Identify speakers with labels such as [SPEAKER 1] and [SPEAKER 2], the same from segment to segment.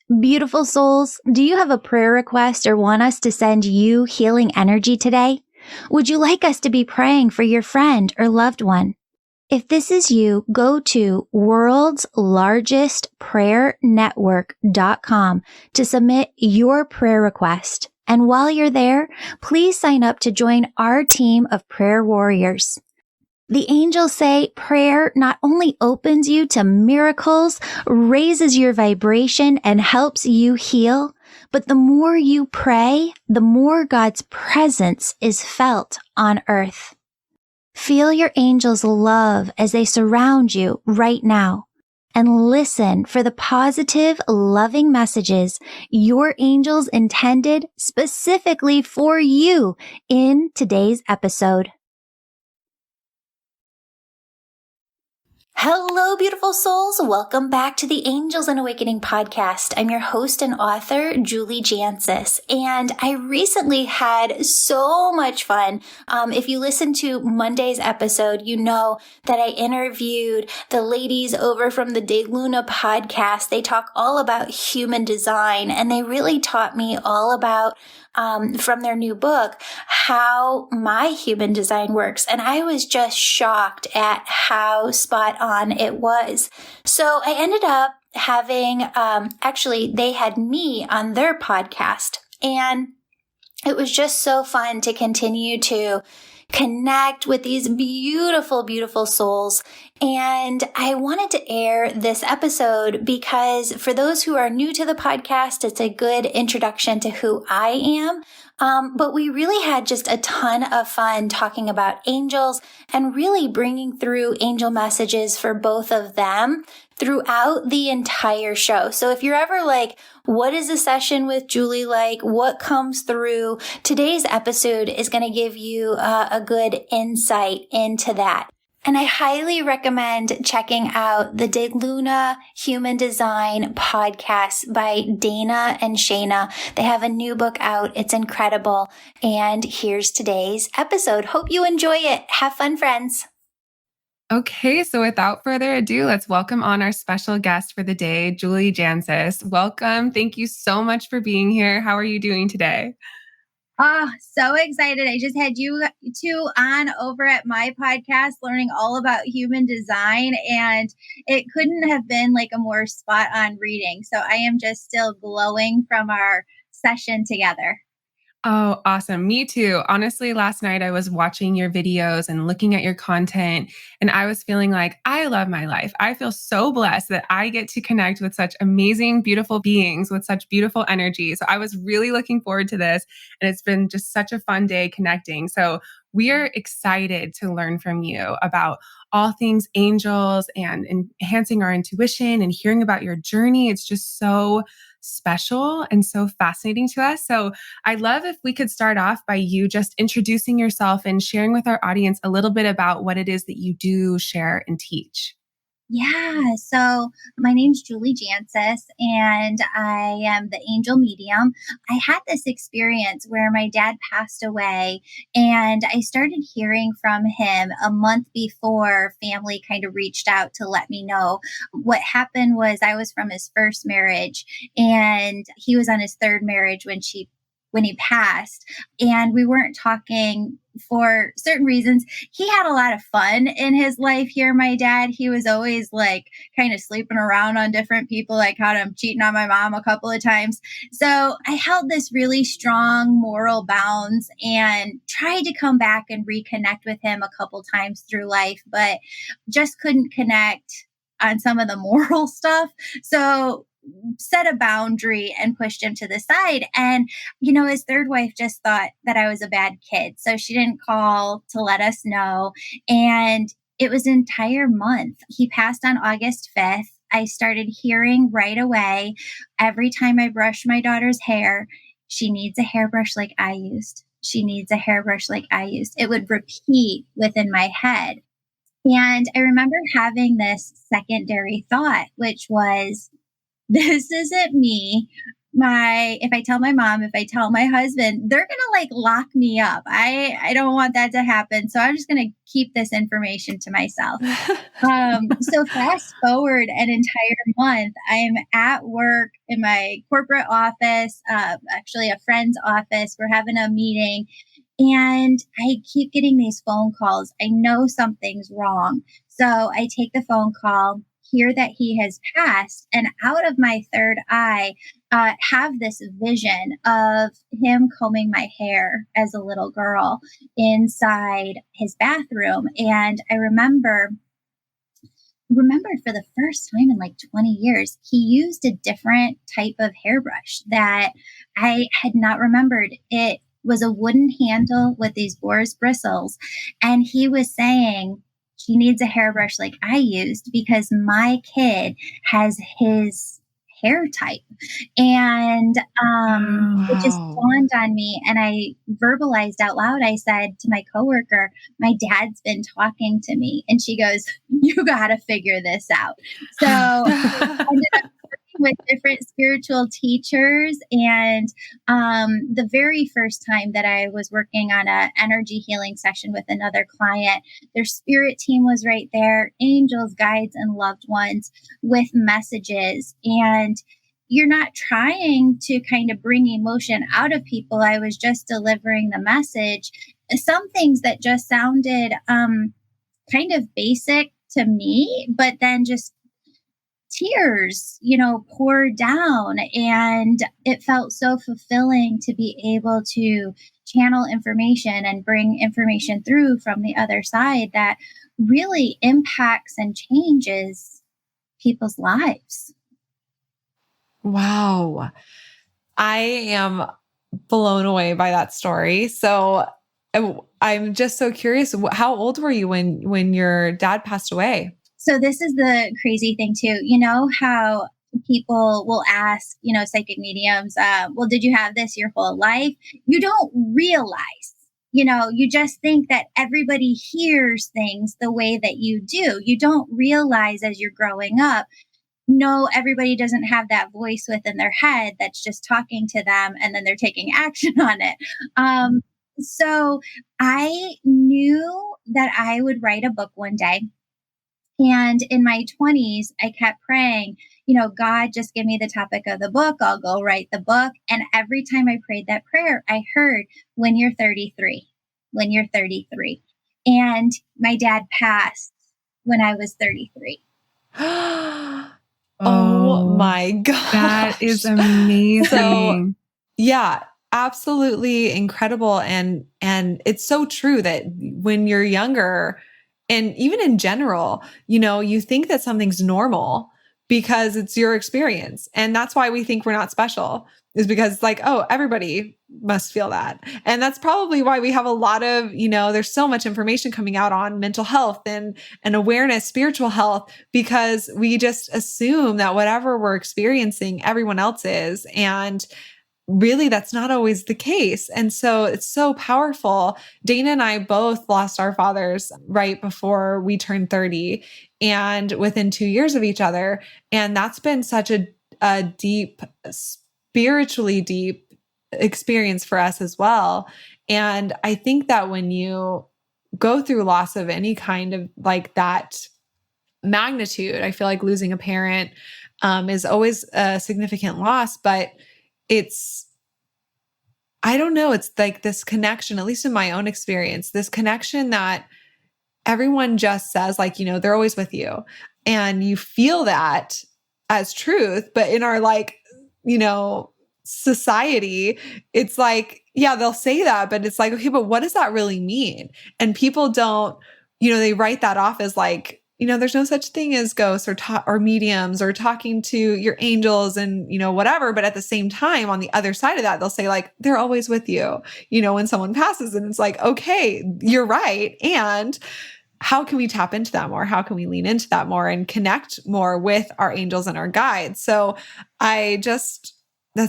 [SPEAKER 1] Beautiful souls, do you have a prayer request or want us to send you healing energy today? Would you like us to be praying for your friend or loved one? If this is you, go to worldslargestprayernetwork.com to submit your prayer request. And while you're there, please sign up to join our team of prayer warriors. The angels say prayer not only opens you to miracles, raises your vibration, and helps you heal, but the more you pray, the more God's presence is felt on earth. Feel your angels' love as they surround you right now, and listen for the positive, loving messages your angels intended specifically for you in today's episode. Hello, beautiful souls. Welcome back to the Angels and Awakening podcast. I'm your host and author, Julia Jansis, and I recently had so much fun. If you listened to Monday's episode, you know that I interviewed the ladies over from the Dayluna podcast. They talk all about human design, and they really taught me all about from their new book, how my human design works. And I was just shocked at how spot on it was. So I ended up having, actually, they had me on their podcast. And it was just so fun to continue to connect with these beautiful, beautiful souls. And I wanted to air this episode because for those who are new to the podcast, it's a good introduction to who I am. But we really had just a ton of fun talking about angels and really bringing through angel messages for both of them throughout the entire show. So if you're ever like, what is a session with Julie like? What comes through? Today's episode is going to give you a good insight into that. And I highly recommend checking out the Dayluna Human Design podcast by Dana and Shayna. They have a new book out. It's incredible. And here's today's episode. Hope you enjoy it. Have fun, friends.
[SPEAKER 2] Okay, so without further ado, let's welcome on our special guest for the day, Julia Jansis. Welcome. Thank you so much for being here. How are you doing today?
[SPEAKER 3] Oh, so excited. I just had you two on over at my podcast learning all about human design, and it couldn't have been like a more spot on reading. So I am just still glowing from our session together.
[SPEAKER 2] Oh, awesome. Me too. Honestly, last night I was watching your videos and looking at your content, and I was feeling like I love my life. I feel so blessed that I get to connect with such amazing, beautiful beings with such beautiful energy. So I was really looking forward to this, and it's been just such a fun day connecting. So we are excited to learn from you about all things angels and enhancing our intuition and hearing about your journey. It's just so special and so fascinating to us. So I'd love if we could start off by you just introducing yourself and sharing with our audience a little bit about what it is that you do, share, and teach.
[SPEAKER 3] Yeah, so my name's Julia Jansis, and I am the angel medium. I had this experience where my dad passed away, and I started hearing from him a month before family kind of reached out to let me know. What happened was I was from his first marriage, and he was on his third marriage when he passed, and we weren't talking for certain reasons. He had a lot of fun in his life here, my dad. He was always like kind of sleeping around on different people. I caught him cheating on my mom a couple of times. So I held this really strong moral bounds and tried to come back and reconnect with him a couple times through life, but just couldn't connect on some of the moral stuff. So set a boundary and pushed him to the side. And, his third wife just thought that I was a bad kid. So she didn't call to let us know. And it was an entire month. He passed on August 5th. I started hearing right away, every time I brush my daughter's hair, she needs a hairbrush like I used. She needs a hairbrush like I used. It would repeat within my head. And I remember having this secondary thought, which was, this isn't me. If I tell my mom, if I tell my husband, they're going to like lock me up. I don't want that to happen. So I'm just going to keep this information to myself. So fast forward an entire month, I'm at work in my corporate office, actually a friend's office. We're having a meeting and I keep getting these phone calls. I know something's wrong. So I take the phone call, hear that he has passed, and out of my third eye, have this vision of him combing my hair as a little girl inside his bathroom. And I remembered for the first time in like 20 years, he used a different type of hairbrush that I had not remembered. It was a wooden handle with these boar's bristles. And he was saying, she needs a hairbrush like I used because my kid has his hair type. And it just dawned on me. And I verbalized out loud. I said to my coworker, my dad's been talking to me. And she goes, you got to figure this out. So I ended up working with different spiritual teachers. And the very first time that I was working on an energy healing session with another client, their spirit team was right there, angels, guides, and loved ones with messages. And you're not trying to kind of bring emotion out of people. I was just delivering the message. Some things that just sounded kind of basic to me, but then just tears, poured down. And it felt so fulfilling to be able to channel information and bring information through from the other side that really impacts and changes people's lives.
[SPEAKER 4] Wow. I am blown away by that story. So I'm just so curious, how old were you when your dad passed away?
[SPEAKER 3] So this is the crazy thing too. You know how people will ask, psychic mediums, well, did you have this your whole life? You don't realize, you just think that everybody hears things the way that you do. You don't realize as you're growing up, no, everybody doesn't have that voice within their head that's just talking to them and then they're taking action on it. So I knew that I would write a book one day. And in my 20s, I kept praying, God, just give me the topic of the book. I'll go write the book. And every time I prayed that prayer, I heard, when you're 33, when you're 33. And my dad passed when I was 33.
[SPEAKER 4] Oh my God.
[SPEAKER 2] That is amazing.
[SPEAKER 4] So, yeah, absolutely incredible. And it's so true that when you're younger, and even in general, you think that something's normal because it's your experience. And that's why we think we're not special, is because it's like, oh, everybody must feel that. And that's probably why we have a lot of, there's so much information coming out on mental health and awareness, spiritual health, because we just assume that whatever we're experiencing, everyone else is. And really, that's not always the case. And so it's so powerful. Dana and I both lost our fathers right before we turned 30 and within 2 years of each other. And that's been such a deep, spiritually deep experience for us as well. And I think that when you go through loss of any kind of like that magnitude, I feel like losing a parent is always a significant loss, but I don't know, it's like this connection, at least in my own experience, this connection that everyone just says, like, they're always with you. And you feel that as truth. But in our society, it's like, yeah, they'll say that, but it's like, okay, but what does that really mean? And people don't, they write that off as like, there's no such thing as ghosts or mediums or talking to your angels and, whatever. But at the same time, on the other side of that, they'll say like, they're always with you, when someone passes. And it's like, okay, you're right. And how can we tap into that more? How can we lean into that more and connect more with our angels and our guides? So that's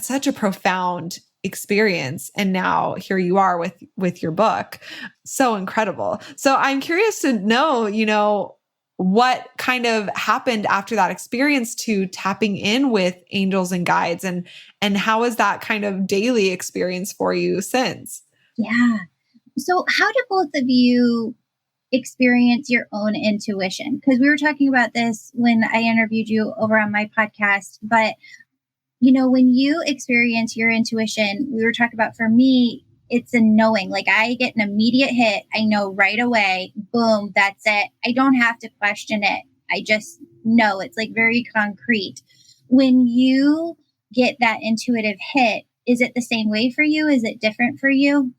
[SPEAKER 4] such a profound experience. And now here you are with your book. So incredible. So I'm curious to know, what kind of happened after that experience to tapping in with angels and guides, and how is that kind of daily experience for you since?
[SPEAKER 3] Yeah. So how do both of you experience your own intuition? Because we were talking about this when I interviewed you over on my podcast, but when you experience your intuition, we were talking about, for me, it's a knowing. Like, I get an immediate hit. I know right away, boom, that's it. I don't have to question it. I just know. It's like very concrete. When you get that intuitive hit, is it the same way for you? Is it different for you?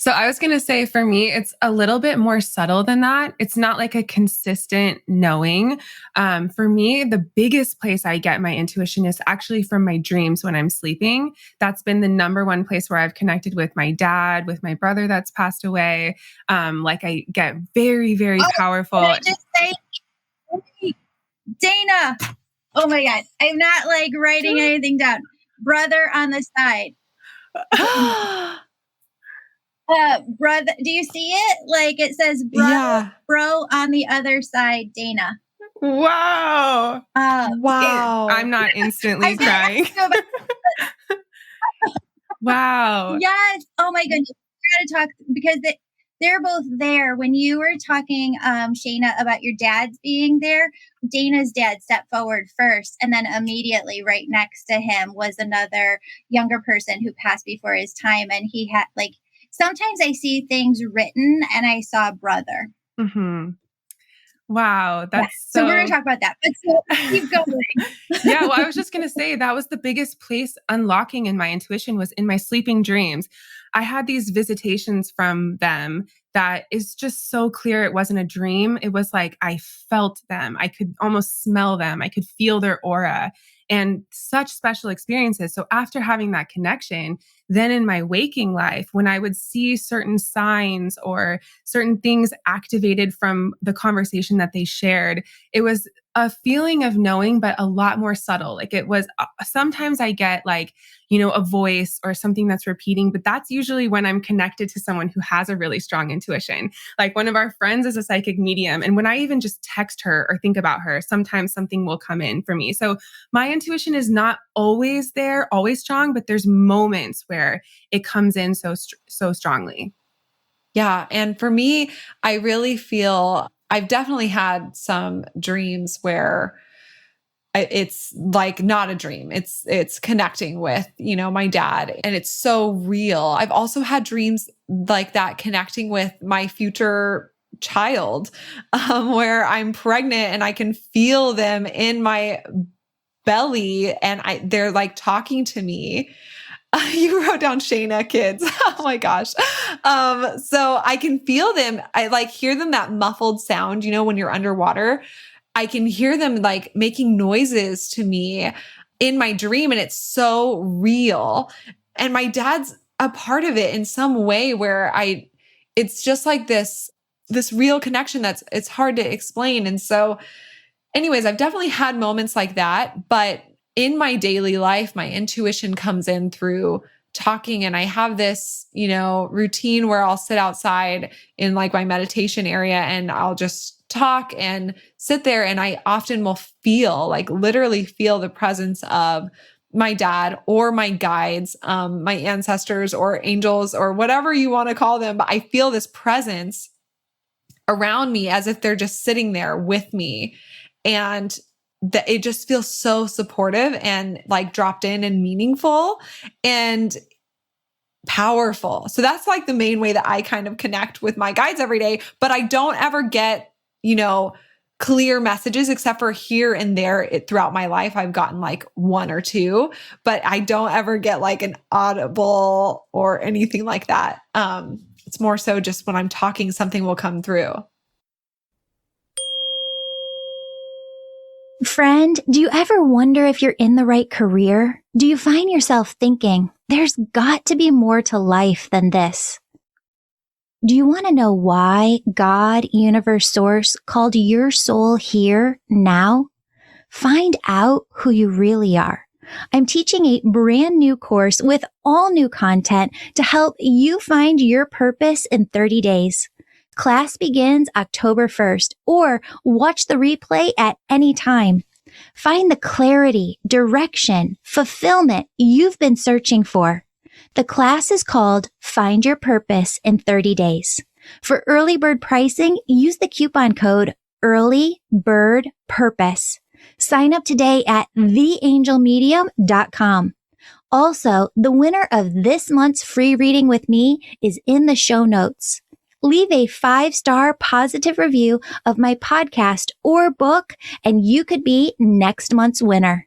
[SPEAKER 2] So I was going to say, for me, it's a little bit more subtle than that. It's not like a consistent knowing. For me, the biggest place I get my intuition is actually from my dreams when I'm sleeping. That's been the number one place where I've connected with my dad, with my brother that's passed away. Like, I get very, very powerful.
[SPEAKER 3] Can I just say, Dana, oh my God, I'm not like writing anything down. Brother on the side. Brother, do you see it? Like, it says bro on the other side, Dana.
[SPEAKER 2] Wow.
[SPEAKER 4] Wow.
[SPEAKER 2] I'm not instantly crying. Wow.
[SPEAKER 3] Yes. Oh my goodness. We got to talk, because they're both there. When you were talking, Shayna, about your dad's being there, Dana's dad stepped forward first, and then immediately right next to him was another younger person who passed before his time. And he had, like, sometimes I see things written and I saw brother.
[SPEAKER 2] Mm-hmm. Wow. That's
[SPEAKER 3] so we're going to talk about that, but so keep going.
[SPEAKER 2] Yeah. Well, I was just going to say that was the biggest place unlocking in my intuition was in my sleeping dreams. I had these visitations from them that is just so clear. It wasn't a dream. It was like, I felt them. I could almost smell them. I could feel their aura, and such special experiences. So after having that connection, then in my waking life, when I would see certain signs or certain things activated from the conversation that they shared, it was a feeling of knowing, but a lot more subtle. Like, it was, sometimes I get like, a voice or something that's repeating, but that's usually when I'm connected to someone who has a really strong intuition. Like, one of our friends is a psychic medium, and when I even just text her or think about her, sometimes something will come in for me. So my intuition is not always there, always strong, but there's moments where it comes in so strongly.
[SPEAKER 4] Yeah. And for me, I really feel I've definitely had some dreams where it's like not a dream. It's connecting with, my dad, and it's so real. I've also had dreams like that, connecting with my future child, where I'm pregnant and I can feel them in my belly, and they're like talking to me. You wrote down Shayna, kids. Oh my gosh. So I can feel them. I like hear them, that muffled sound, when you're underwater. I can hear them like making noises to me in my dream, and it's so real. And my dad's a part of it in some way where it's just like this real connection it's hard to explain. And so anyways, I've definitely had moments like that, but in my daily life, my intuition comes in through talking. And I have this, routine where I'll sit outside in like my meditation area, and I'll just talk and sit there. And I often will literally feel the presence of my dad or my guides, my ancestors or angels or whatever you want to call them. But I feel this presence around me as if they're just sitting there with me. And that it just feels so supportive and like dropped in and meaningful and powerful. So that's like the main way that I kind of connect with my guides every day. But I don't ever get, clear messages, except for here and there throughout my life. I've gotten like one or two, but I don't ever get like an audible or anything like that. It's more so just when I'm talking, something will come through.
[SPEAKER 1] Friend, do you ever wonder if you're in the right career? Do you find yourself thinking, there's got to be more to life than this? Do you want to know why God, Universe, Source called your soul here now? Find out who you really are. I'm teaching a brand new course with all new content to help you find your purpose in 30 days. Class begins October 1st, or watch the replay at any time. Find the clarity, direction, fulfillment you've been searching for. The class is called Find Your Purpose in 30 Days. For early bird pricing, use the coupon code EARLYBIRDPURPOSE. Sign up today at theangelmedium.com. Also, the winner of this month's free reading with me is in the show notes. Leave a 5-star positive review of my podcast or book, and you could be next month's winner.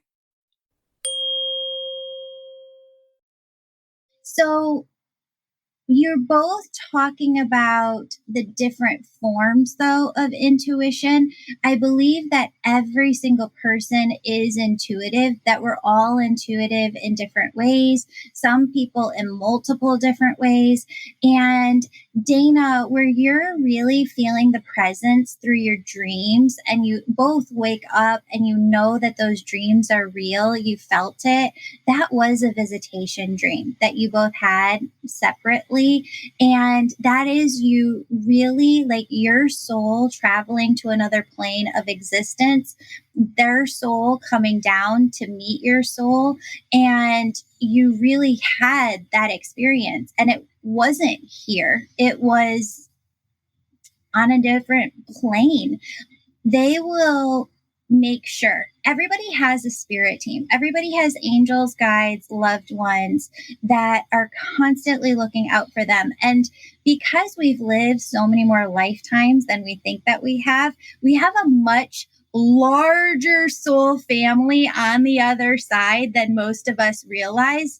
[SPEAKER 3] So you're both talking about the different forms, though, of intuition. I believe that every single person is intuitive, that we're all intuitive in different ways, some people in multiple different ways. And Dana, where you're really feeling the presence through your dreams, and you both wake up and you know that those dreams are real, you felt it, that was a visitation dream that you both had separately. And that is you really, like, your soul traveling to another plane of existence, their soul coming down to meet your soul. And you really had that experience. And it wasn't here, it was on a different plane. They will make sure everybody has a spirit team. Everybody has angels, guides, loved ones that are constantly looking out for them. And because we've lived so many more lifetimes than we think that we have a much larger soul family on the other side than most of us realize.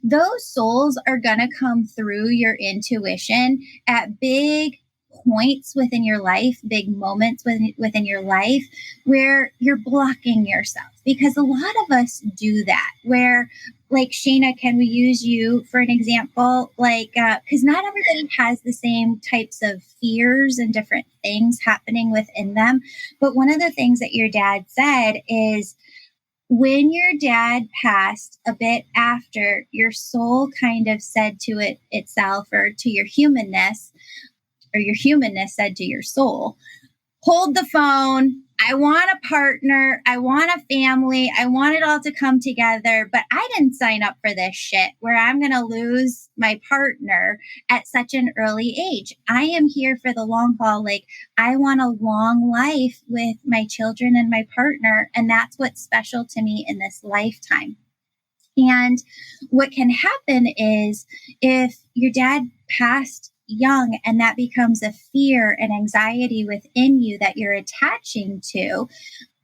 [SPEAKER 3] Those souls are going to come through your intuition at big points within your life, big moments within your life where you're blocking yourself. Because a lot of us do that, where, like, Shayna, can we use you for an example? Like, because not everybody has the same types of fears and different things happening within them. But one of the things that your dad said is, when your dad passed, a bit after, your soul kind of said to itself, or to your humanness, or your humanness said to your soul, hold the phone. I want a partner. I want a family. I want it all to come together. But I didn't sign up for this shit where I'm going to lose my partner at such an early age. I am here for the long haul. Like, I want a long life with my children and my partner. And that's what's special to me in this lifetime. And what can happen is, if your dad passed young and that becomes a fear and anxiety within you that you're attaching to,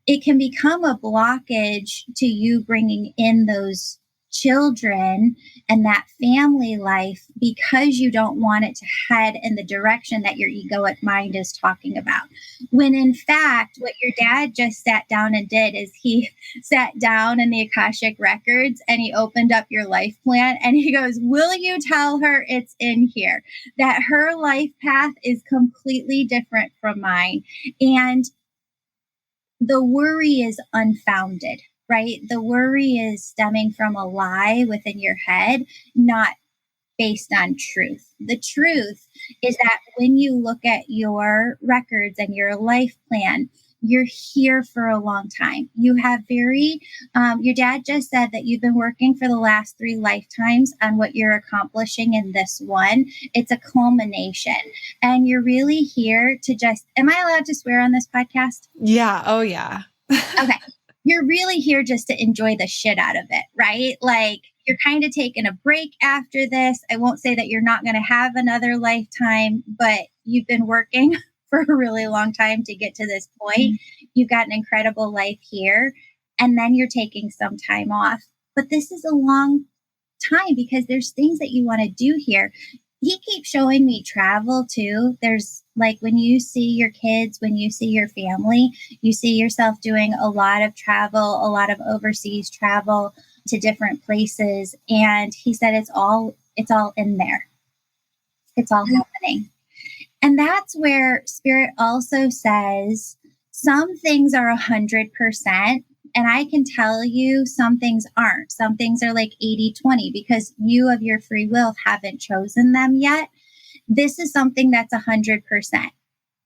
[SPEAKER 3] it can become a blockage to you bringing in those children and that family life, because you don't want it to head in the direction that your egoic mind is talking about. When in fact, what your dad just sat down and did is he sat down in the Akashic records and he opened up your life plan and he goes, will you tell her it's in here, that her life path is completely different from mine? And the worry is unfounded, right? The worry is stemming from a lie within your head, not based on truth. The truth is that when you look at your records and your life plan, you're here for a long time. You have your dad just said that you've been working for the last 3 lifetimes on what you're accomplishing in this one. It's a culmination. And you're really here to just, am I allowed to swear on this podcast?
[SPEAKER 4] Yeah. Oh, yeah.
[SPEAKER 3] Okay. You're really here just to enjoy the shit out of it, right? Like, you're kind of taking a break after this. I won't say that you're not going to have another lifetime, but you've been working for a really long time to get to this point. Mm-hmm. You've got an incredible life here, and then you're taking some time off. But this is a long time because there's things that you want to do here. He keeps showing me travel too. There's, like, when you see your kids, when you see your family, you see yourself doing a lot of travel, a lot of overseas travel to different places. And he said it's all in there. It's all happening. And that's where Spirit also says some things are 100%. And I can tell you some things aren't. Some things are like 80-20 because you of your free will haven't chosen them yet. This is something that's 100%.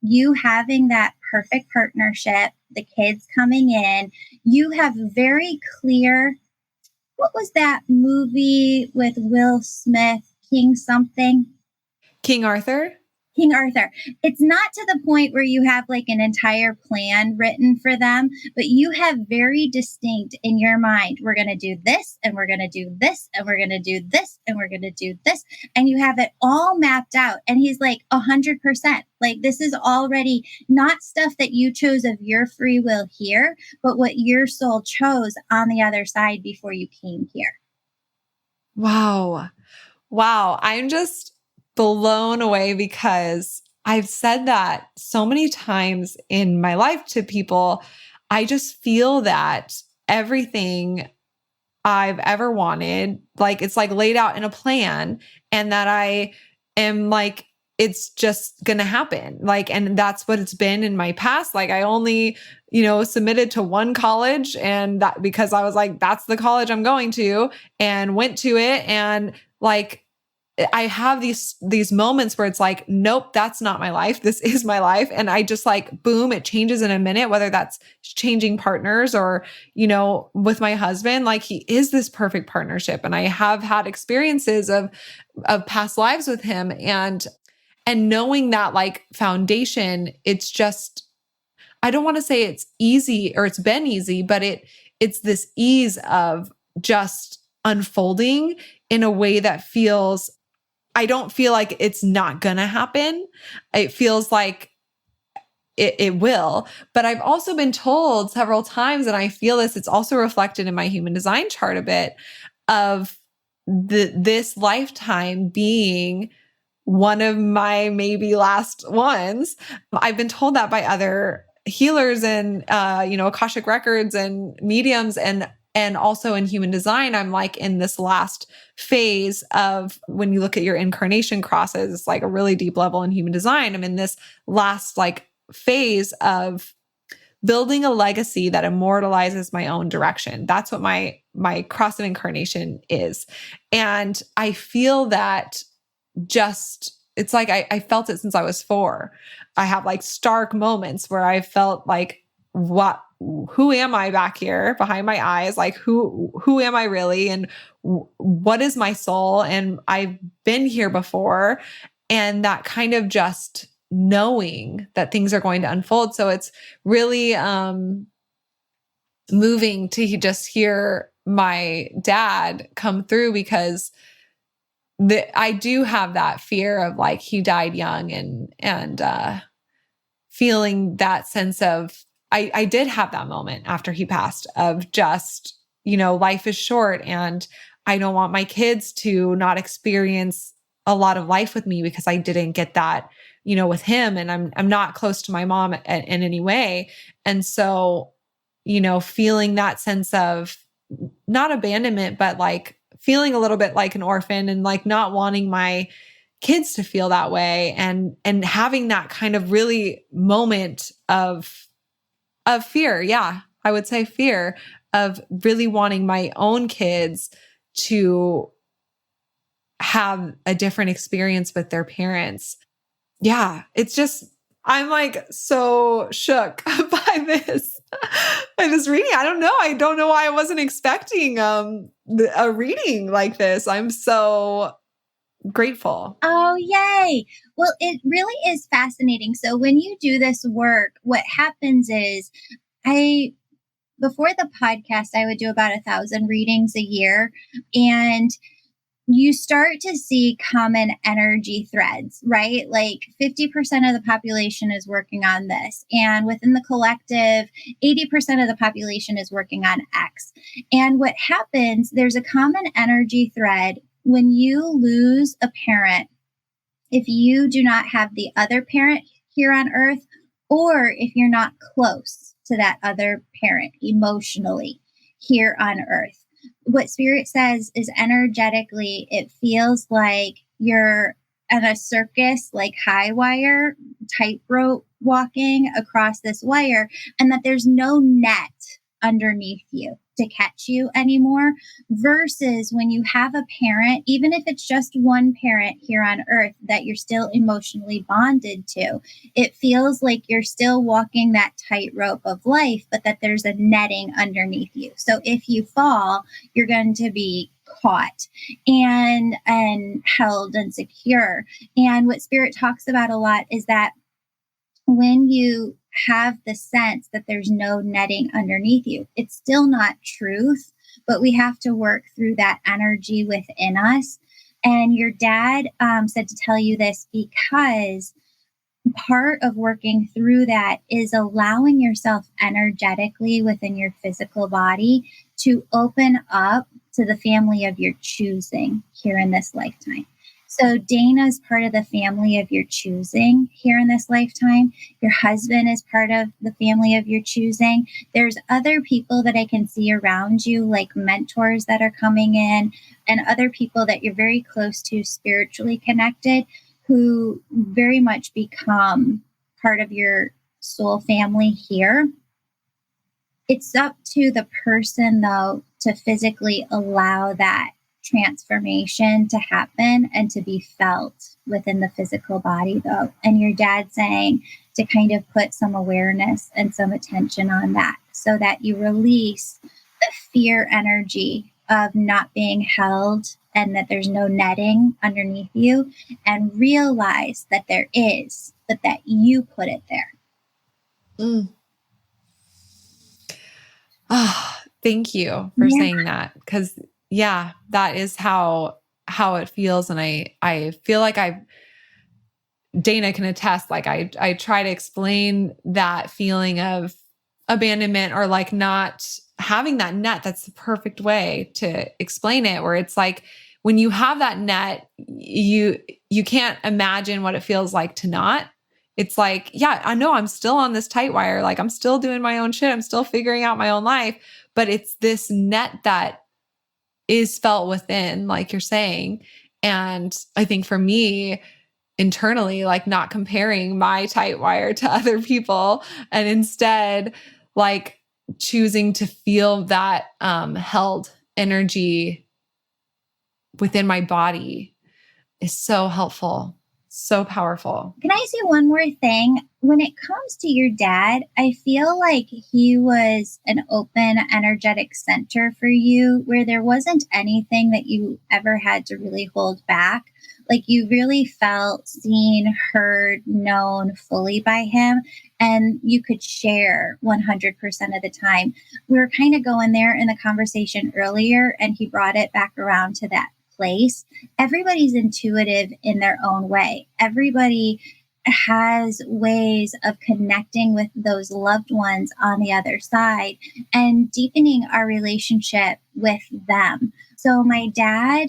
[SPEAKER 3] You having that perfect partnership, the kids coming in, you have very clear, what was that movie with Will Smith, King something?
[SPEAKER 4] King Arthur?
[SPEAKER 3] King Arthur. It's not to the point where you have like an entire plan written for them, but you have very distinct in your mind, we're going to do this and we're going to do this and we're going to do this and we're going to do this. And you have it all mapped out. And he's like 100%. Like this is already not stuff that you chose of your free will here, but what your soul chose on the other side before you came here.
[SPEAKER 4] Wow. Wow. I'm just blown away because I've said that so many times in my life to people. I just feel that everything I've ever wanted, like it's like laid out in a plan, and that I am like, it's just going to happen. Like, and that's what it's been in my past. Like I only, submitted to one college, and that because I was like, that's the college I'm going to, and went to it. And like, I have these moments where it's like, nope, that's not my life. This is my life. And I just like, boom, it changes in a minute, whether that's changing partners or, with my husband, like he is this perfect partnership. And I have had experiences of past lives with him, and knowing that like foundation, it's just, I don't want to say it's easy or it's been easy, but it's this ease of just unfolding in a way that feels, I don't feel like it's not gonna happen. It feels like it will. But I've also been told several times, and I feel this, it's also reflected in my human design chart a bit, of this lifetime being one of my maybe last ones. I've been told that by other healers and, Akashic records and mediums, and also in human design, I'm like in this last phase of, when you look at your incarnation crosses, it's like a really deep level in human design. I'm in this last like phase of building a legacy that immortalizes my own direction. That's what my cross of incarnation is. And I feel that it's like I felt it since I was 4. I have like stark moments where I felt like, who am I back here behind my eyes? Like who am I really? And what is my soul? And I've been here before, and that kind of just knowing that things are going to unfold. So it's really, moving to just hear my dad come through, because I do have that fear of like, he died young, and feeling that sense of, I did have that moment after he passed of just, life is short, and I don't want my kids to not experience a lot of life with me because I didn't get that, with him, and I'm not close to my mom in any way. And so, feeling that sense of not abandonment, but like feeling a little bit like an orphan, and like not wanting my kids to feel that way, and having that kind of really moment of fear. Yeah, I would say fear of really wanting my own kids to have a different experience with their parents. Yeah, it's just, I'm like so shook by this reading. I don't know why I wasn't expecting a reading like this. I'm so grateful.
[SPEAKER 3] Oh, yay. Well, it really is fascinating. So when you do this work, what happens is before the podcast, I would do about 1,000 readings a year, and you start to see common energy threads, right? Like 50% of the population is working on this. And within the collective, 80% of the population is working on X. And what happens, there's a common energy thread when you lose a parent. If you do not have the other parent here on earth, or if you're not close to that other parent emotionally here on earth, what Spirit says is energetically, it feels like you're at a circus, like high wire, tightrope walking across this wire, and that there's no net underneath you to catch you anymore, versus when you have a parent, even if it's just one parent here on earth that you're still emotionally bonded to, it feels like you're still walking that tightrope of life, but that there's a netting underneath you. So if you fall, you're going to be caught and held and secure. And what Spirit talks about a lot is that when you have the sense that there's no netting underneath you, it's still not truth, but we have to work through that energy within us. And your dad said to tell you this because part of working through that is allowing yourself energetically within your physical body to open up to the family of your choosing here in this lifetime. So Dana is part of the family of your choosing here in this lifetime. Your husband is part of the family of your choosing. There's other people that I can see around you, like mentors that are coming in and other people that you're very close to, spiritually connected, who very much become part of your soul family here. It's up to the person, though, to physically allow that transformation to happen and to be felt within the physical body, though. And your dad saying to kind of put some awareness and some attention on that so that you release the fear energy of not being held and that there's no netting underneath you, and realize that there is, but that you put it there.
[SPEAKER 4] Oh, thank you for saying that. Because that is how it feels. And I feel like Dana can attest, like I try to explain that feeling of abandonment or like not having that net. That's the perfect way to explain it, where it's like, when you have that net, you can't imagine what it feels like to not. It's like, yeah, I know I'm still on this tight wire. Like I'm still doing my own shit. I'm still figuring out my own life, but it's this net that is felt within, like you're saying. And I think for me internally, like not comparing my tight wire to other people and instead like choosing to feel that held energy within my body is so helpful, so powerful.
[SPEAKER 3] Can I say one more thing? When it comes to your dad, I feel like he was an open, energetic center for you where there wasn't anything that you ever had to really hold back. Like you really felt seen, heard, known fully by him, and you could share 100% of the time. We were kind of going there in the conversation earlier, and he brought it back around to that place. Everybody's intuitive in their own way. Everybody has ways of connecting with those loved ones on the other side and deepening our relationship with them. So my dad,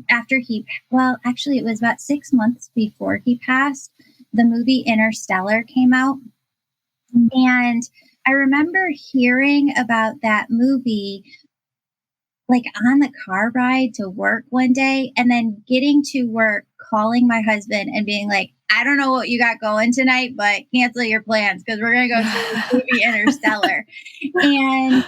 [SPEAKER 3] after it was about 6 months before he passed, the movie Interstellar came out. And I remember hearing about that movie like on the car ride to work one day, and then getting to work, calling my husband and being like, I don't know what you got going tonight, but cancel your plans because we're going to go see the movie Interstellar. And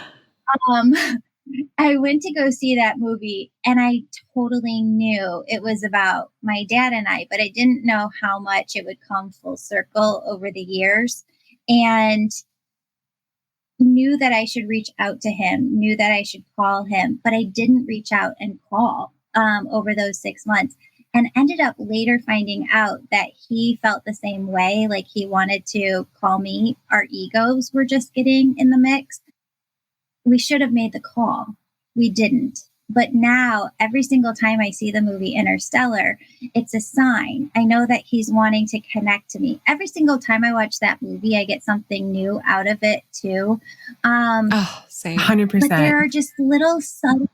[SPEAKER 3] I went to go see that movie, and I totally knew it was about my dad and I, but I didn't know how much it would come full circle over the years. And knew that I should reach out to him, knew that I should call him, but I didn't reach out and call over those 6 months, and ended up later finding out that he felt the same way. Like he wanted to call me. Our egos were just getting in the mix. We should have made the call. We didn't. But now every single time I see the movie Interstellar, it's a sign. I know that he's wanting to connect to me. Every single time I watch that movie, I get something new out of it too.
[SPEAKER 2] Same. 100%.
[SPEAKER 3] But there are just little subtle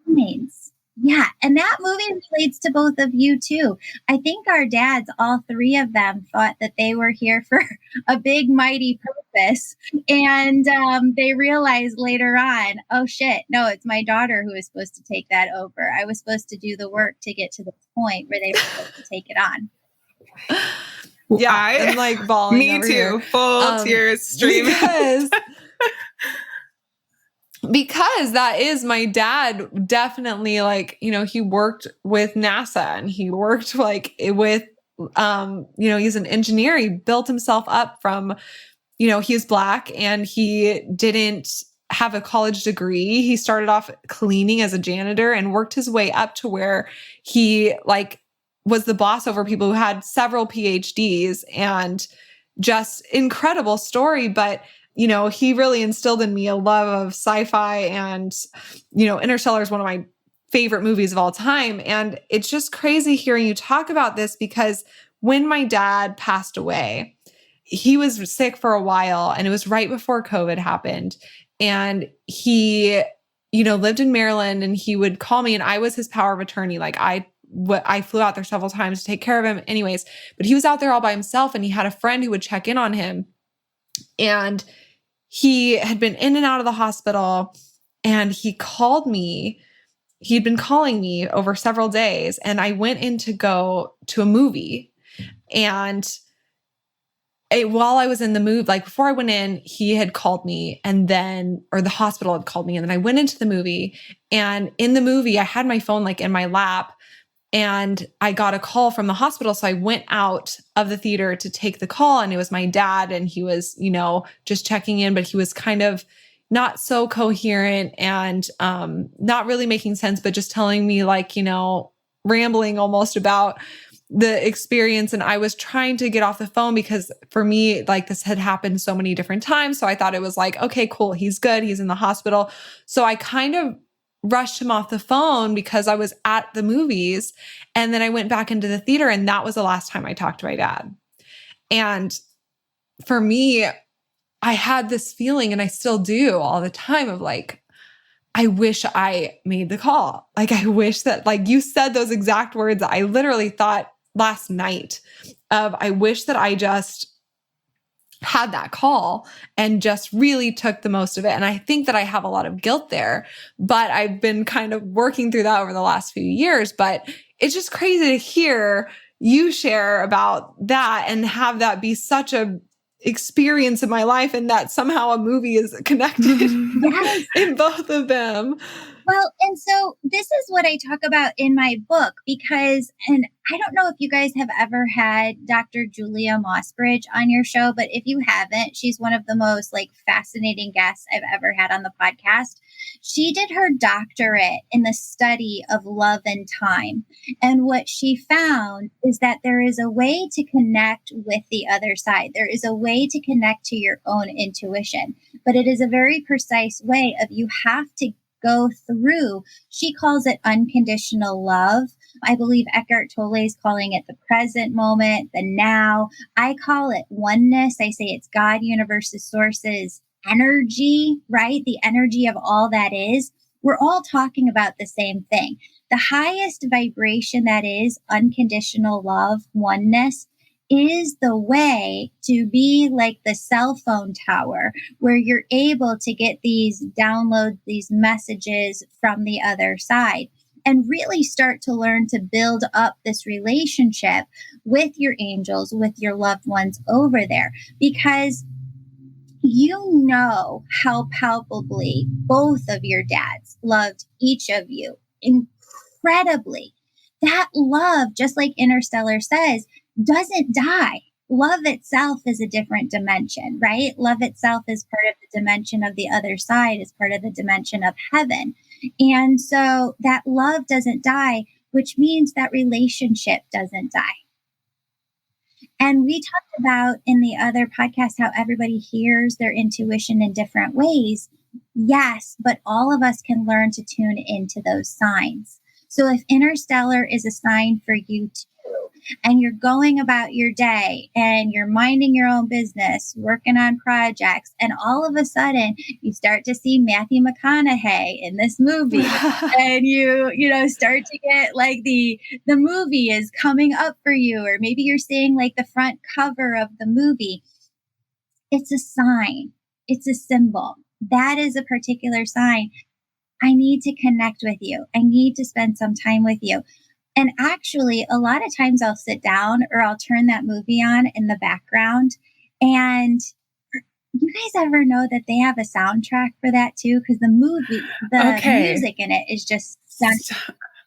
[SPEAKER 3] signs. Yeah. And that movie relates to both of you too. I think our dads, all three of them, thought that they were here for a big, mighty purpose. And they realized later on, oh shit, no, it's my daughter who is supposed to take that over. I was supposed to do the work to get to the point where they were supposed to take it on.
[SPEAKER 4] Yeah. I'm like bawling
[SPEAKER 2] me
[SPEAKER 4] over
[SPEAKER 2] too.
[SPEAKER 4] Here.
[SPEAKER 2] Full tears streaming.
[SPEAKER 4] Because because that is my dad definitely like, he worked with NASA and he worked like with, he's an engineer. He built himself up from, he's Black and he didn't have a college degree. He started off cleaning as a janitor and worked his way up to where he like was the boss over people who had several PhDs, and just incredible story. But he really instilled in me a love of sci-fi, and, Interstellar is one of my favorite movies of all time. And it's just crazy hearing you talk about this, because when my dad passed away, he was sick for a while, and it was right before COVID happened. And he, lived in Maryland, and he would call me, and I was his power of attorney. Like I flew out there several times to take care of him anyways, but he was out there all by himself, and he had a friend who would check in on him. And he had been in and out of the hospital, and he called me. He'd been calling me over several days, and I went in to go to a movie. And while I was in the movie, like before I went in, he had called me, or the hospital had called me. And then I went into the movie, and in the movie, I had my phone like in my lap, and I got a call from the hospital. So I went out of the theater to take the call, and it was my dad, and he was, just checking in, but he was kind of not so coherent and not really making sense, but just telling me like, rambling almost about the experience. And I was trying to get off the phone because for me, like this had happened so many different times. So I thought it was like, okay, cool. He's good. He's in the hospital. So I kind of rushed him off the phone because I was at the movies. And then I went back into the theater, and that was the last time I talked to my dad. And for me, I had this feeling, and I still do all the time, of like, I wish I made the call. Like, I wish that, like you said those exact words. I literally thought last night of, I wish that I just had that call and just really took the most of it. And I think that I have a lot of guilt there, but I've been kind of working through that over the last few years. But it's just crazy to hear you share about that and have that be such a experience in my life, and that somehow a movie is connected in both of them.
[SPEAKER 3] Well, and so this is what I talk about in my book, because, and I don't know if you guys have ever had Dr. Julia Mossbridge on your show, but if you haven't, she's one of the most like fascinating guests I've ever had on the podcast. She did her doctorate in the study of love and time. And what she found is that there is a way to connect with the other side. There is a way to connect to your own intuition, but it is a very precise way of, you have to go through. She calls it unconditional love. I believe Eckhart Tolle is calling it the present moment, the now. I call it oneness. I say it's God, universe, sources, energy, right? The energy of all that is. We're all talking about the same thing. The highest vibration, that is unconditional love, oneness, is the way to be like the cell phone tower, where you're able to get these downloads, these messages from the other side, and really start to learn to build up this relationship with your angels, with your loved ones over there. Because you know how palpably both of your dads loved each of you incredibly. That love, just like Interstellar says, doesn't die. Love itself is a different dimension, right? Love itself is part of the dimension of the other side, is part of the dimension of heaven. And so that love doesn't die, which means that relationship doesn't die. And we talked about in the other podcast how everybody hears their intuition in different ways. Yes, but all of us can learn to tune into those signs. So if Interstellar is a sign for you too, and you're going about your day and you're minding your own business, working on projects, and all of a sudden you start to see Matthew McConaughey in this movie and you start to get like the movie is coming up for you, or maybe you're seeing like the front cover of the movie. It's a sign. It's a symbol. That is a particular sign. I need to connect with you. I need to spend some time with you. And actually, a lot of times I'll sit down or I'll turn that movie on in the background, and you guys ever know that they have a soundtrack for that too? Because the
[SPEAKER 2] Okay.
[SPEAKER 3] music in it is just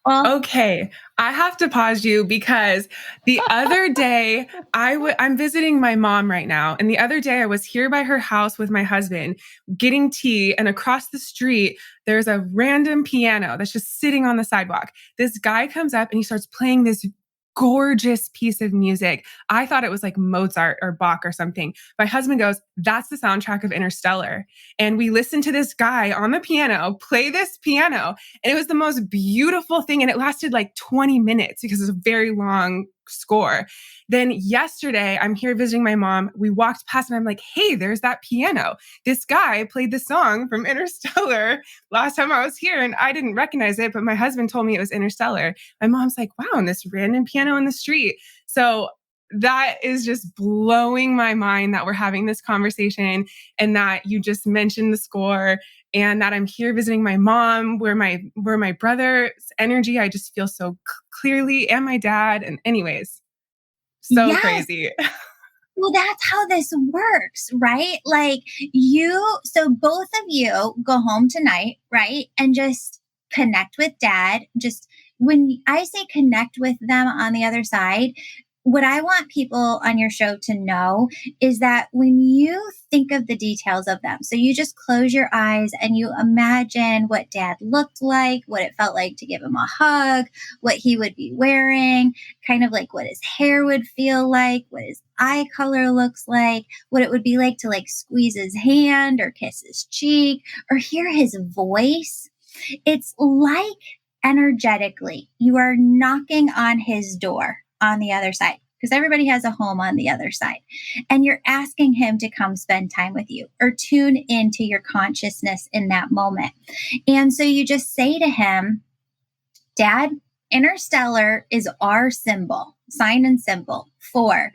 [SPEAKER 2] Okay, I have to pause you because the other day I'm visiting my mom right now. And the other day I was here by her house with my husband getting tea. And across the street, there's a random piano that's just sitting on the sidewalk. This guy comes up and he starts playing this gorgeous piece of music. I thought it was like Mozart or Bach or something. My husband goes, "That's the soundtrack of Interstellar." And we listened to this guy on the piano play this piano. And it was the most beautiful thing. And it lasted like 20 minutes because it's a very long score. Then yesterday, I'm here visiting my mom. We walked past and I'm like, "Hey, there's that piano. This guy played the song from Interstellar last time I was here." And I didn't recognize it, but my husband told me it was Interstellar. My mom's like, "Wow, and this random piano in the street." So that is just blowing my mind that we're having this conversation and that you just mentioned the score and that I'm here visiting my mom where my brother's energy I just feel so clearly, and my dad. And anyways, so
[SPEAKER 3] Yes.
[SPEAKER 2] crazy.
[SPEAKER 3] Well, that's how this works, right? Like so both of you go home tonight, right? And just connect with dad. Just when I say connect with them on the other side, what I want people on your show to know is that when you think of the details of them, so you just close your eyes and you imagine what dad looked like, what it felt like to give him a hug, what he would be wearing, kind of like what his hair would feel like, what his eye color looks like, what it would be like to like squeeze his hand or kiss his cheek or hear his voice. It's like energetically you are knocking on his door on the other side, because everybody has a home on the other side. And you're asking him to come spend time with you or tune into your consciousness in that moment. And so you just say to him, "Dad, Interstellar is our symbol, sign and symbol for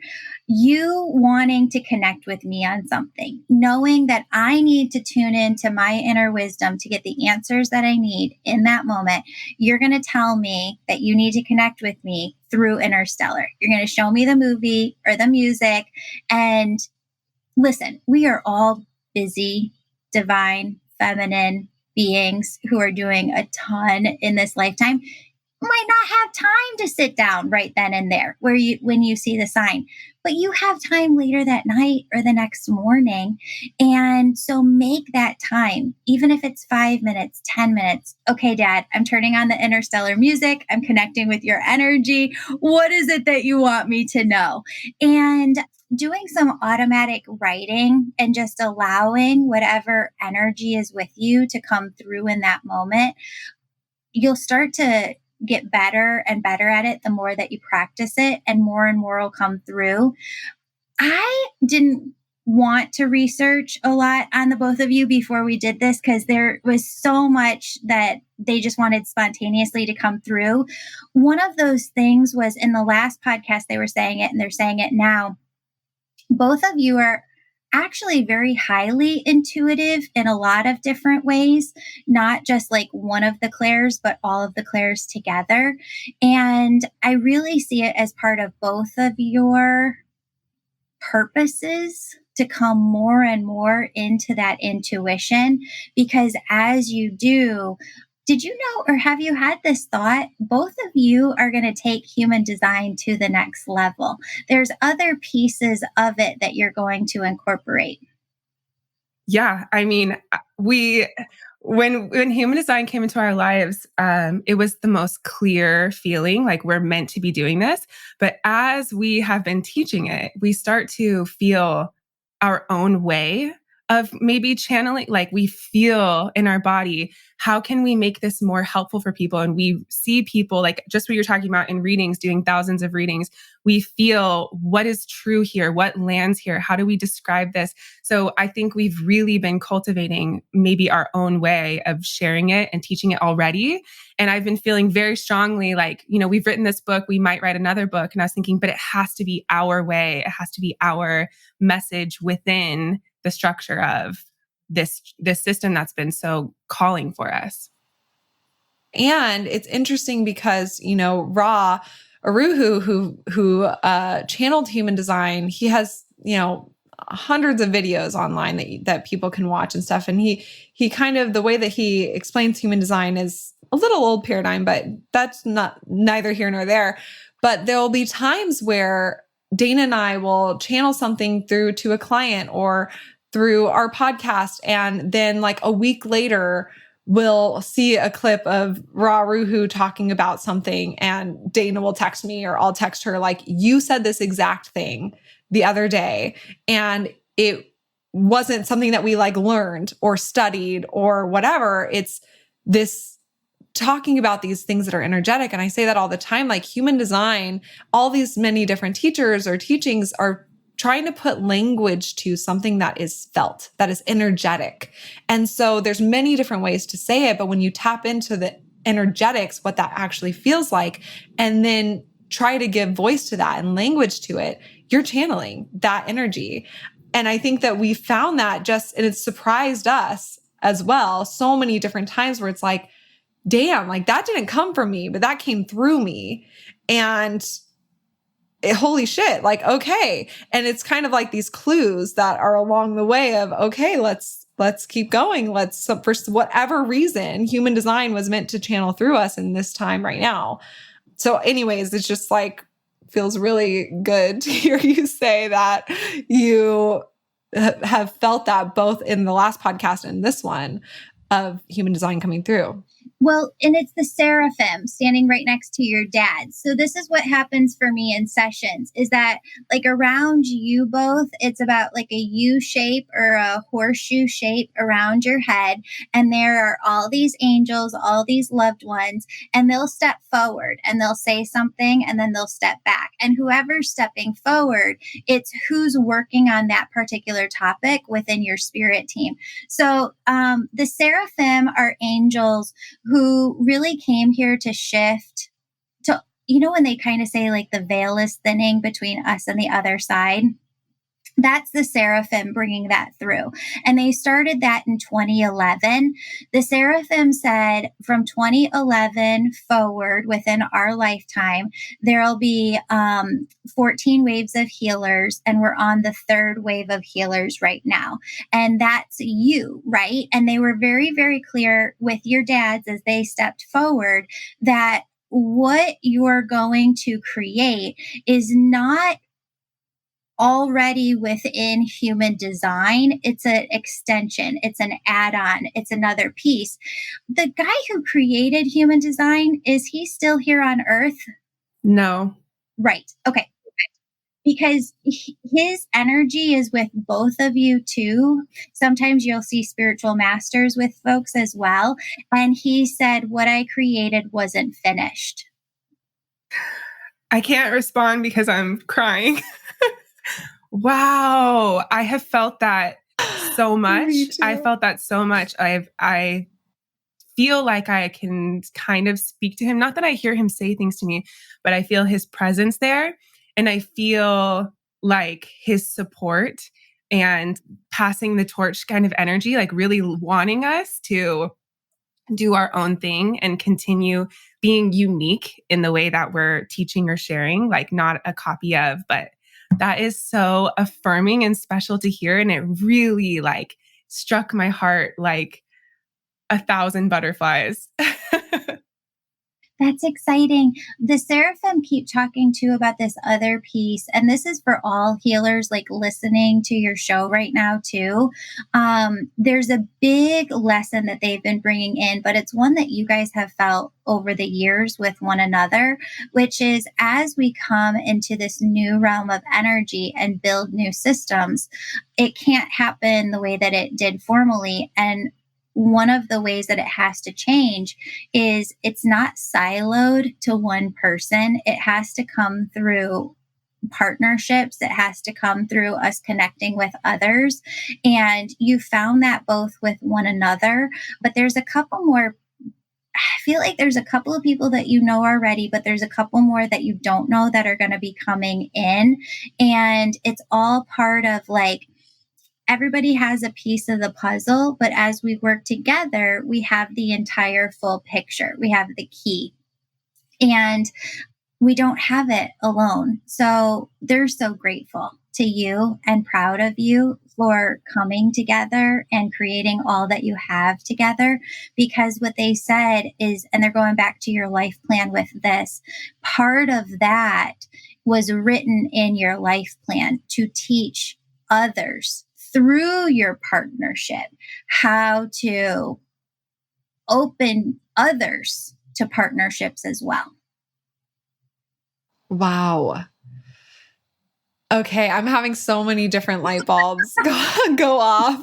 [SPEAKER 3] you wanting to connect with me on something, knowing that I need to tune into my inner wisdom to get the answers that I need in that moment. You're going to tell me that you need to connect with me through Interstellar. You're going to show me the movie or the music. And listen, we are all busy, divine, feminine beings who are doing a ton in this lifetime. Might not have time to sit down right then and there when you see the sign, but you have time later that night or the next morning. And so make that time, even if it's 5 minutes, 10 minutes. Okay, Dad, I'm turning on the Interstellar music. I'm connecting with your energy. What is it that you want me to know? And doing some automatic writing and just allowing whatever energy is with you to come through in that moment, you'll start to get better and better at it the more that you practice it, and more will come through. I didn't want to research a lot on the both of you before we did this because there was so much that they just wanted spontaneously to come through. One of those things was in the last podcast, they were saying it and they're saying it now. Both of you are actually very highly intuitive in a lot of different ways, not just like one of the clairs, but all of the clairs together. And I really see it as part of both of your purposes to come more and more into that intuition, because as you do, did you know, or have you had this thought? Both of you are going to take human design to the next level. There's other pieces of it that you're going to incorporate.
[SPEAKER 2] Yeah, I mean, when human design came into our lives, it was the most clear feeling, like we're meant to be doing this. But as we have been teaching it, we start to feel our own way of maybe channeling, like we feel in our body, how can we make this more helpful for people? And we see people, like just what you're talking about in readings, doing thousands of readings, we feel what is true here, what lands here, how do we describe this? So I think we've really been cultivating maybe our own way of sharing it and teaching it already. And I've been feeling very strongly like, we've written this book, we might write another book. And I was thinking, but it has to be our way. It has to be our message within the structure of this system that's been so calling for us.
[SPEAKER 4] And it's interesting because, Ra Aruhu, who channeled human design, he has, hundreds of videos online that people can watch and stuff. And he kind of, the way that he explains human design is a little old paradigm, but that's neither here nor there. But there'll be times where Dana and I will channel something through to a client or through our podcast. And then like a week later, we'll see a clip of Ra Ruhu talking about something, and Dana will text me or I'll text her like, you said this exact thing the other day, and it wasn't something that we like learned or studied or whatever. It's this talking about these things that are energetic. And I say that all the time, like human design, all these many different teachers or teachings are trying to put language to something that is felt, that is energetic. And so there's many different ways to say it, but when you tap into the energetics, what that actually feels like, and then try to give voice to that and language to it, you're channeling that energy. And I think that we found that and it surprised us as well. So many different times where it's like, damn, like that didn't come from me, but that came through me. And holy shit, like, okay. And it's kind of like these clues that are along the way of, okay, let's keep going. For whatever reason, human design was meant to channel through us in this time right now. So anyways, it's just like, feels really good to hear you say that you have felt that both in the last podcast and this one of human design coming through.
[SPEAKER 3] Well, and it's the Seraphim standing right next to your dad. So this is what happens for me in sessions is that like around you both, it's about like a U shape or a horseshoe shape around your head. And there are all these angels, all these loved ones, and they'll step forward and they'll say something and then they'll step back. And whoever's stepping forward, it's who's working on that particular topic within your spirit team. So the Seraphim are angels who really came here to shift to, when they kind of say like the veil is thinning between us and the other side. That's the Seraphim bringing that through. And they started that in 2011. The Seraphim said from 2011 forward within our lifetime, there'll be 14 waves of healers. And we're on the third wave of healers right now. And that's you, right? And they were very, very clear with your dads as they stepped forward that what you're going to create is not already within human design. It's an extension. It's an add-on. It's another piece. The guy who created human design, is he still here on Earth?
[SPEAKER 2] No.
[SPEAKER 3] Right. Okay. Because his energy is with both of you too. Sometimes you'll see spiritual masters with folks as well. And he said, what I created wasn't finished.
[SPEAKER 2] I can't respond because I'm crying. Wow. I have felt that so much. I felt that so much. I feel like I can kind of speak to him. Not that I hear him say things to me, but I feel his presence there. And I feel like his support and passing the torch kind of energy, like really wanting us to do our own thing and continue being unique in the way that we're teaching or sharing, like not a copy of, but that is so affirming and special to hear. And it really like struck my heart like 1,000 butterflies.
[SPEAKER 3] That's exciting. The Seraphim keep talking too about this other piece. And this is for all healers like listening to your show right now too. There's a big lesson that they've been bringing in, but it's one that you guys have felt over the years with one another, which is as we come into this new realm of energy and build new systems, it can't happen the way that it did formally. And one of the ways that it has to change is it's not siloed to one person. It has to come through partnerships. It has to come through us connecting with others. And you found that both with one another, but there's a couple more. I feel like there's a couple of people that you know already, but there's a couple more that you don't know that are going to be coming in. And it's all part of like, everybody has a piece of the puzzle, but as we work together, we have the entire full picture. We have the key. And we don't have it alone. So they're so grateful to you and proud of you for coming together and creating all that you have together. Because what they said is, and they're going back to your life plan with this, part of that was written in your life plan to teach others through your partnership how to open others to partnerships as well.
[SPEAKER 4] Wow. Okay, I'm having so many different light bulbs go off.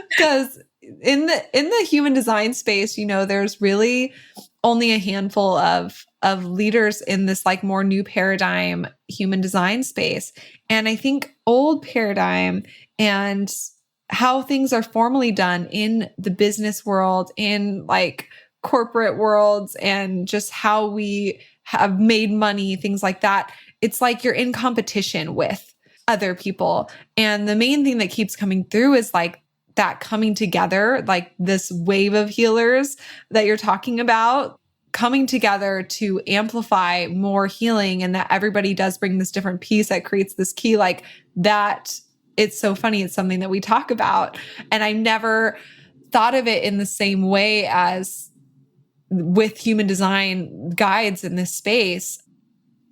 [SPEAKER 4] Because in the human design space, there's really only a handful of leaders in this like more new paradigm human design space. And I think old paradigm and how things are formally done in the business world, in like corporate worlds, and just how we have made money, things like that. It's like you're in competition with other people. And the main thing that keeps coming through is like that coming together, like this wave of healers that you're talking about, coming together to amplify more healing, and that everybody does bring this different piece that creates this key like that. It's so funny. It's something that we talk about. And I never thought of it in the same way as with human design guides in this space.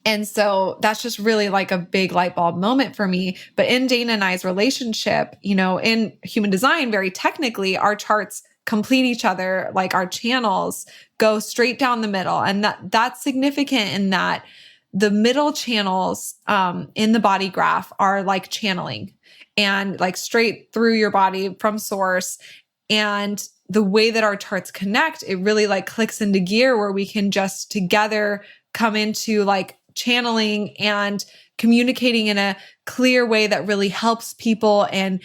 [SPEAKER 4] And so that's just really like a big light bulb moment for me. But in Dana and I's relationship, in human design, very technically, our charts complete each other. Like our channels go straight down the middle. And that's significant in that the middle channels in the body graph are like channeling and like straight through your body from source. And the way that our charts connect, it really like clicks into gear where we can just together come into like channeling and communicating in a clear way that really helps people and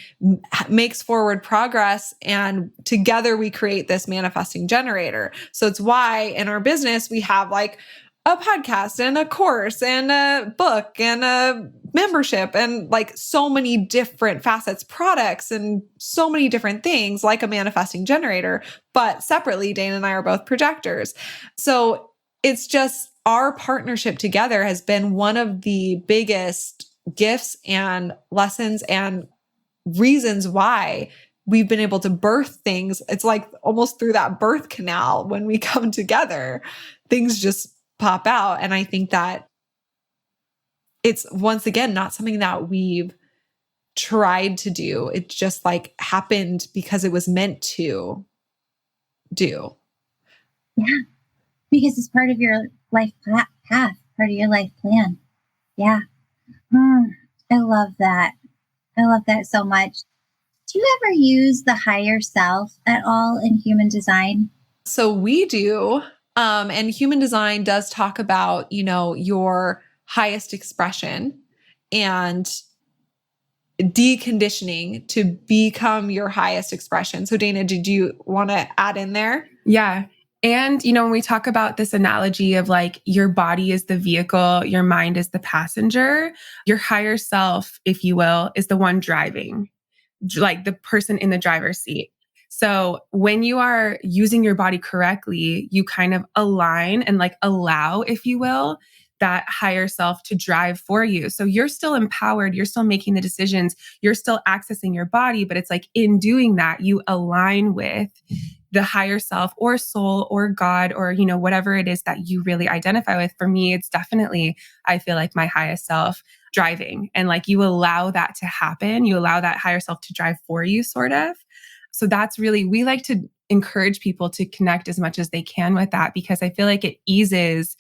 [SPEAKER 4] makes forward progress. And together we create this manifesting generator. So it's why in our business, we have like a podcast and a course and a book and a membership and like so many different facets, products, and so many different things like a manifesting generator. But separately, Dana and I are both projectors. So it's just our partnership together has been one of the biggest gifts and lessons and reasons why we've been able to birth things. It's like almost through that birth canal when we come together, things just pop out. And I think that it's once again not something that we've tried to do. It just like happened because it was meant to do.
[SPEAKER 3] Yeah, because it's part of your life path, part of your life plan. Yeah. I love that. I love that so much. Do you ever use the higher self at all in human design?
[SPEAKER 4] So we do. And human design does talk about, your highest expression and deconditioning to become your highest expression. So Dana, did you want to add in there?
[SPEAKER 2] Yeah. And, when we talk about this analogy of like your body is the vehicle, your mind is the passenger, your higher self, if you will, is the one driving, like the person in the driver's seat. So when you are using your body correctly, you kind of align and like allow, if you will, that higher self to drive for you. So you're still empowered, you're still making the decisions, you're still accessing your body, but it's like in doing that, you align with the higher self or soul or God or, whatever it is that you really identify with. For me, it's definitely, I feel like my highest self driving, and like you allow that to happen. You allow that higher self to drive for you, sort of. So that's really, we like to encourage people to connect as much as they can with that, because I feel like it eases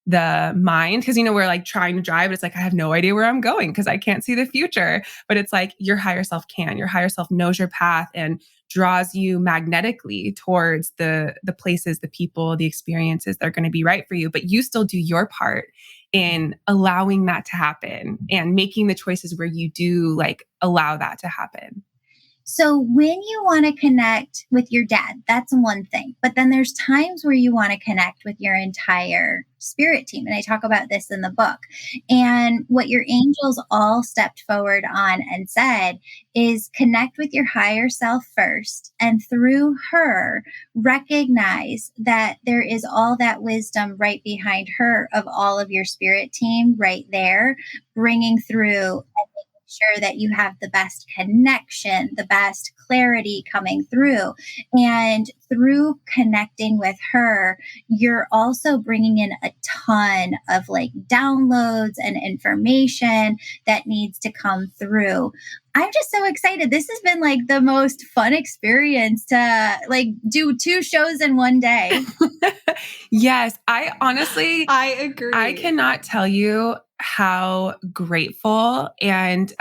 [SPEAKER 2] the mind. Because, we're like trying to drive, but it's like, I have no idea where I'm going because I can't see the future. But it's like your higher self can. Your higher self knows your path and draws you magnetically towards the places, the people, the experiences that are going to be right for you. But you still do your part in allowing that to happen and making the choices where you do like allow that to happen.
[SPEAKER 3] So when you want to connect with your dad, that's one thing. But then there's times where you want to connect with your entire spirit team. And I talk about this in the book. And what your angels all stepped forward on and said is connect with your higher self first. And through her, recognize that there is all that wisdom right behind her of all of your spirit team right there, bringing through sure that you have the best connection, the best clarity coming through. And through connecting with her, you're also bringing in a ton of like downloads and information that needs to come through. I'm just so excited. This has been like the most fun experience to like do 2 shows in one day.
[SPEAKER 2] Yes, I
[SPEAKER 4] agree.
[SPEAKER 2] I cannot tell you how grateful and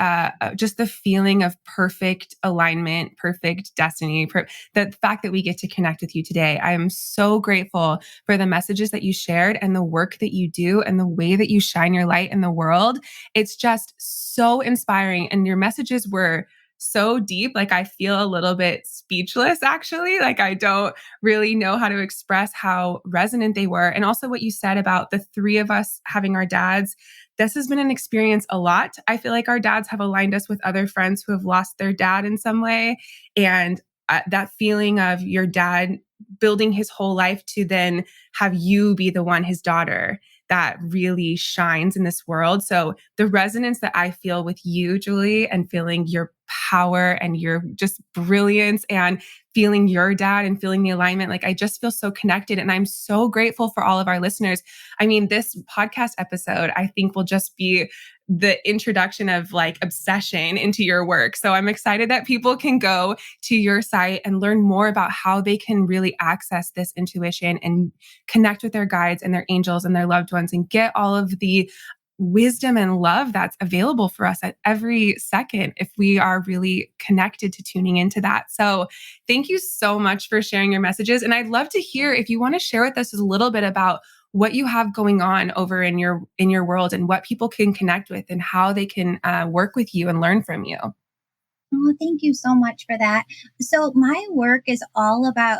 [SPEAKER 2] just the feeling of perfect alignment, perfect destiny, the fact that we get to connect with you today. I am so grateful for the messages that you shared and the work that you do and the way that you shine your light in the world. It's just so inspiring. And your messages were so deep. Like I feel a little bit speechless, actually. Like I don't really know how to express how resonant they were. And also what you said about the 3 of us having our dads. This has been an experience a lot. I feel like our dads have aligned us with other friends who have lost their dad in some way. And that feeling of your dad building his whole life to then have you be the one, his daughter, that really shines in this world. So the resonance that I feel with you, Julie, and feeling your power and your just brilliance and feeling your dad and feeling the alignment, like I just feel so connected. And I'm so grateful for all of our listeners. I mean, this podcast episode, I think will just be the introduction of like obsession into your work. So I'm excited that people can go to your site and learn more about how they can really access this intuition and connect with their guides and their angels and their loved ones and get all of the wisdom and love that's available for us at every second if we are really connected to tuning into that. So thank you so much for sharing your messages. And I'd love to hear if you want to share with us a little bit about what you have going on over in your world and what people can connect with and how they can work with you and learn from you.
[SPEAKER 3] Oh, thank you so much for that. So my work is all about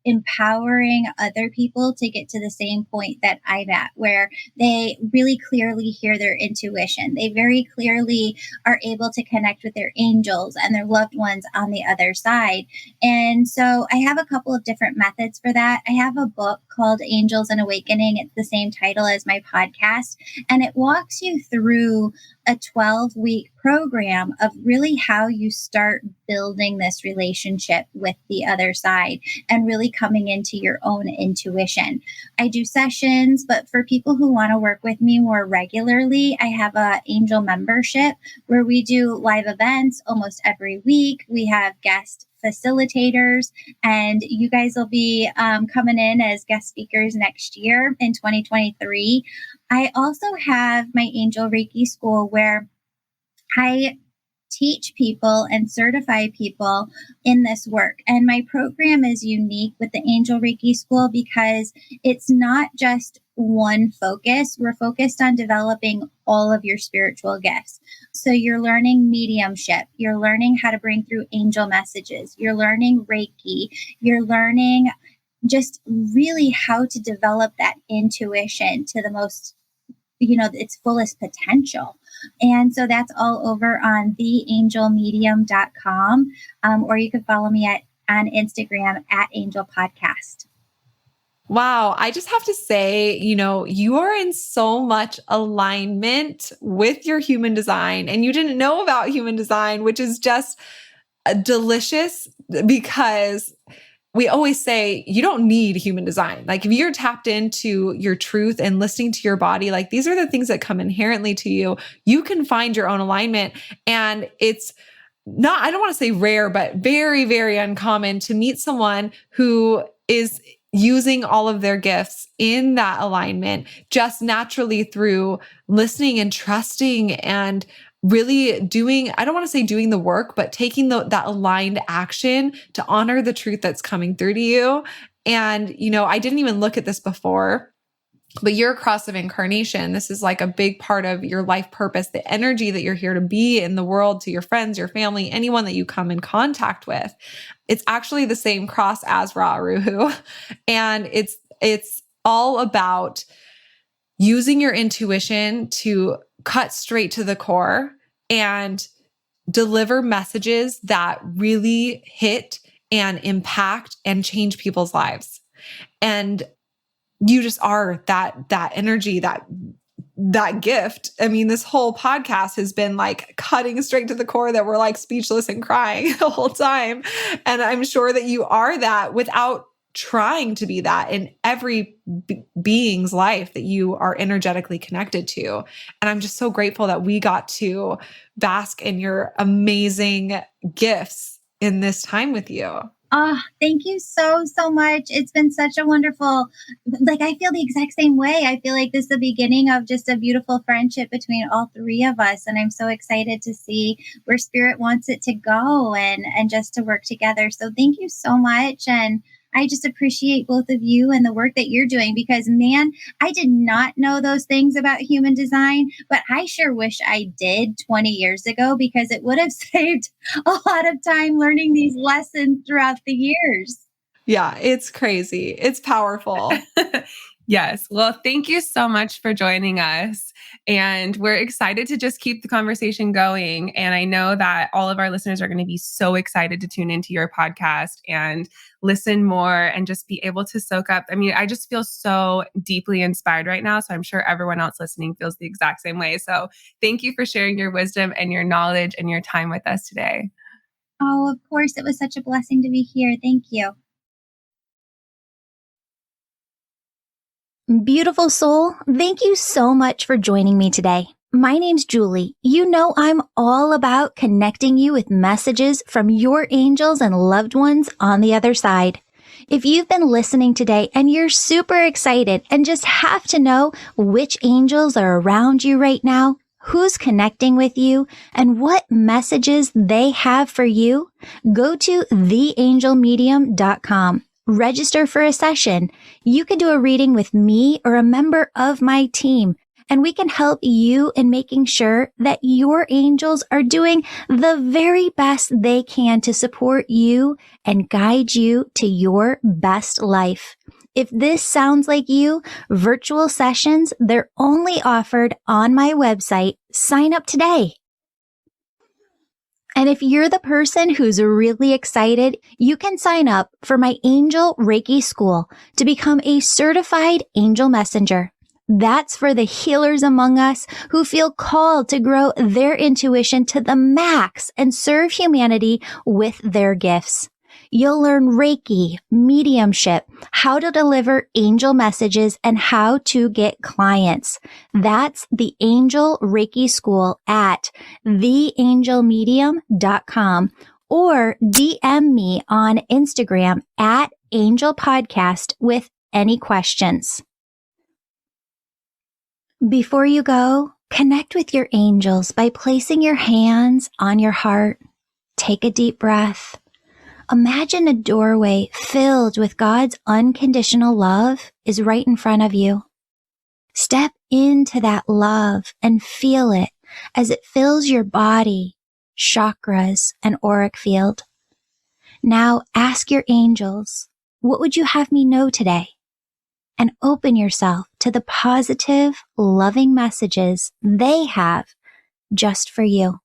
[SPEAKER 3] empowering other people to get to the same point that I'm at, where they really clearly hear their intuition. They very clearly are able to connect with their angels and their loved ones on the other side. And so I have a couple of different methods for that. I have a book called Angels and Awakening. It's the same title as my podcast, and it walks you through a 12-week program of really how you start building this relationship with the other side and really coming into your own intuition. I do sessions, but for people who want to work with me more regularly, I have a angel membership where we do live events almost every week. We have guest facilitators, and you guys will be coming in as guest speakers next year in 2023. I also have my Angel Reiki School where I teach people and certify people in this work. And my program is unique with the Angel Reiki School because it's not just one focus. We're focused on developing all of your spiritual gifts. So you're learning mediumship. You're learning how to bring through angel messages. You're learning Reiki. You're learning just really how to develop that intuition to the most, its fullest potential. And so that's all over on theangelmedium.com, or you can follow me on Instagram at Angel Podcast.
[SPEAKER 4] Wow. I just have to say, you are in so much alignment with your human design, and you didn't know about human design, which is just delicious because we always say you don't need human design. Like if you're tapped into your truth and listening to your body, like these are the things that come inherently to you. You can find your own alignment. And it's not, I don't want to say rare, but very, very uncommon to meet someone who is using all of their gifts in that alignment just naturally through listening and trusting and really doing, I don't want to say doing the work, but taking that aligned action to honor the truth that's coming through to you. And, I didn't even look at this before. But your cross of incarnation, this is like a big part of your life purpose, the energy that you're here to be in the world to your friends, your family, anyone that you come in contact with. It's actually the same cross as Ra-Uruhu. And it's all about using your intuition to cut straight to the core and deliver messages that really hit and impact and change people's lives. And you just are that energy, that gift. I mean, this whole podcast has been like cutting straight to the core that we're like speechless and crying the whole time. And I'm sure that you are that without trying to be that in every being's life that you are energetically connected to. And I'm just so grateful that we got to bask in your amazing gifts in this time with you.
[SPEAKER 3] Oh, thank you so much. It's been such a wonderful, I feel the exact same way. I feel like this is the beginning of just a beautiful friendship between all three of us. And I'm so excited to see where spirit wants it to go and just to work together. So thank you so much. And I just appreciate both of you and the work that you're doing because, man, I did not know those things about human design, but I sure wish I did 20 years ago because it would have saved a lot of time learning these lessons throughout the years.
[SPEAKER 4] Yeah, it's crazy. It's powerful.
[SPEAKER 2] Yes. Well, thank you so much for joining us. And we're excited to just keep the conversation going. And I know that all of our listeners are going to be so excited to tune into your podcast and listen more and just be able to soak up. I mean, I just feel so deeply inspired right now. So I'm sure everyone else listening feels the exact same way. So thank you for sharing your wisdom and your knowledge and your time with us today.
[SPEAKER 3] Oh, of course. It was such a blessing to be here. Thank you.
[SPEAKER 1] Beautiful soul, thank you so much for joining me today. My name's Julie. You know I'm all about connecting you with messages from your angels and loved ones on the other side. If you've been listening today and you're super excited and just have to know which angels are around you right now, who's connecting with you, and what messages they have for you, go to theangelmedium.com. Register for a session. You can do a reading with me or a member of my team, and we can help you in making sure that your angels are doing the very best they can to support you and guide you to your best life. If this sounds like you, virtual sessions, they're only offered on my website. Sign up today. And if you're the person who's really excited, you can sign up for my Angel Reiki School to become a certified angel messenger. That's for the healers among us who feel called to grow their intuition to the max and serve humanity with their gifts. You'll learn Reiki, mediumship, how to deliver angel messages, and how to get clients. That's the Angel Reiki School at theangelmedium.com or DM me on Instagram at Angel Podcast with any questions. Before you go, connect with your angels by placing your hands on your heart. Take a deep breath. Imagine a doorway filled with God's unconditional love is right in front of you. Step into that love and feel it as it fills your body, chakras, and auric field. Now ask your angels, what would you have me know today? And open yourself to the positive, loving messages they have just for you.